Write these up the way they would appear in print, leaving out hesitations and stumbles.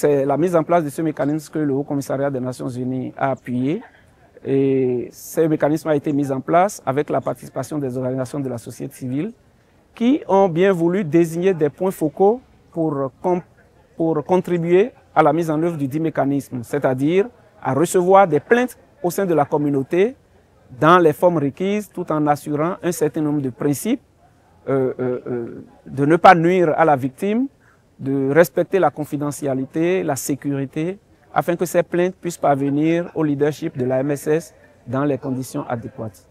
c'est la mise en place de ce mécanisme que le Haut Commissariat des Nations Unies a appuyé. Et ce mécanisme a été mis en place avec la participation des organisations de la société civile qui ont bien voulu désigner des points focaux pour contribuer à la mise en œuvre du dit mécanisme, c'est-à-dire à recevoir des plaintes au sein de la communauté dans les formes requises tout en assurant un certain nombre de principes, de ne pas nuire à la victime, de respecter la confidentialité, la sécurité, afin que ces plaintes puissent parvenir au leadership de la MSS dans les conditions adéquates.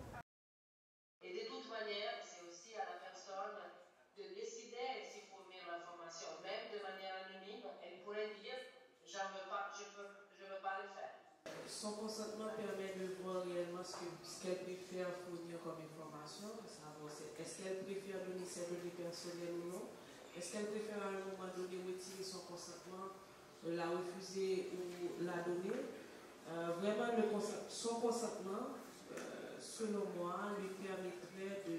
Et de toute manière, c'est aussi à la personne de décider s'il faut mettre l'information, même de manière anonyme, elle pourrait dire « je veux pas le faire ». Son consentement permet de voir réellement ce qu'elle préfère fournir comme information, est-ce qu'elle préfère donner ses données personnelles ou non, est-ce qu'elle préfère à un moment donné retirer son consentement, la refuser ou la donner. Vraiment, son consentement, selon moi, lui permettrait de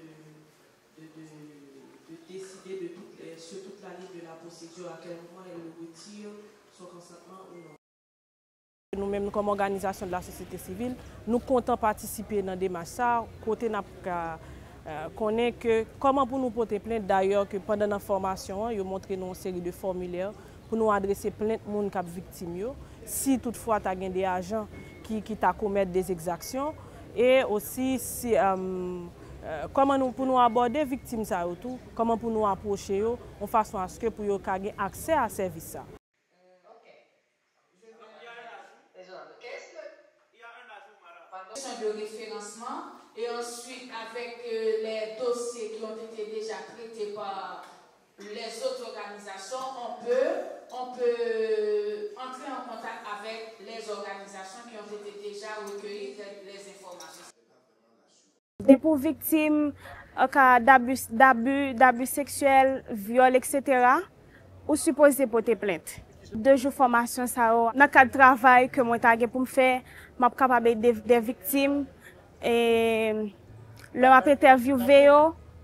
décider sur toute la ligne de la procédure à quel moment elle retire son consentement ou non. Nous-mêmes, comme organisation de la société civile, nous comptons participer dans des démarches, côté connaît que comment pour nous porter plainte, d'ailleurs que pendant la formation, ils ont montré nous une série de formulaires pour nous adresser plainte aux gens victimes. Si toutefois tu as des agents qui t'a commettre des exactions et aussi si, comment nous pour nous aborder les victimes ça tout, comment pour nous approcher eux en façon à ce que pour eux ait accès à service ça. De référencement et ensuite avec les dossiers qui ont été déjà traités par les autres organisations, on peut entrer en contact avec les organisations qui ont été déjà recueillies les informations. Et pour victimes d'abus sexuels, viol, etc., ou supposé porter plainte. 2 jours de formation, dans le cadre de travail que moi j'ai pour me faire, je suis capable des victimes et leur interviewer,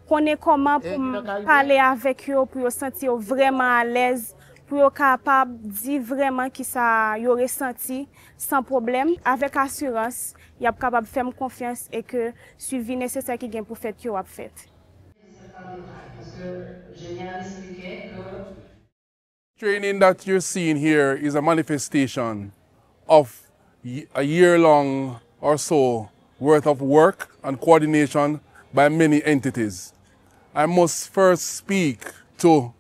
connaître comment pour parler avec eux, pour se sentir vraiment à l'aise, pour être capable de dire vraiment qui ça y aurait senti sans problème, avec assurance, ils sont capable de faire confiance et que le suivi nécessaire qu'ils ont pour faire, qu'ils ont fait. Parce que je viens d'expliquer que Training that you're seeing here is a manifestation of a year-long or so worth of work and coordination by many entities. I must first speak to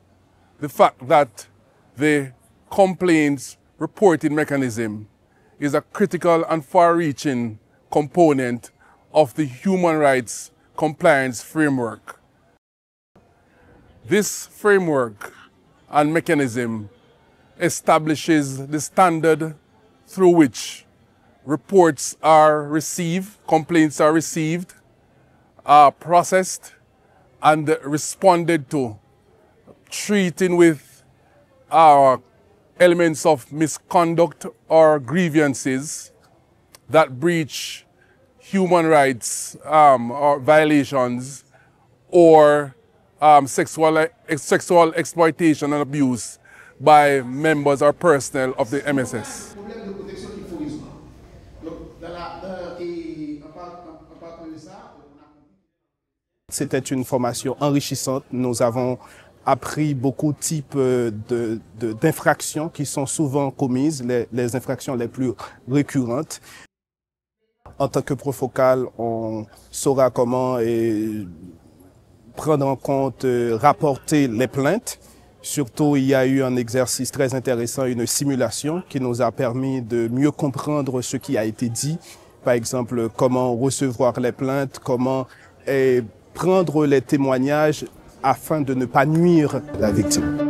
the fact that the complaints reporting mechanism is a critical and far-reaching component of the human rights compliance framework. This framework and mechanism establishes the standard through which reports are received, complaints are received, are processed and responded to, treating with elements of misconduct or grievances that breach human rights or violations or sexual exploitation and abuse by members or personnel of the MSS. C'était une formation enrichissante. Nous avons appris beaucoup de types d'infractions qui sont souvent commises, les infractions les plus récurrentes. En tant que profocal, on saura comment prendre en compte, rapporter les plaintes. Surtout, il y a eu un exercice très intéressant, une simulation qui nous a permis de mieux comprendre ce qui a été dit. Par exemple, comment recevoir les plaintes, comment prendre les témoignages afin de ne pas nuire à la victime.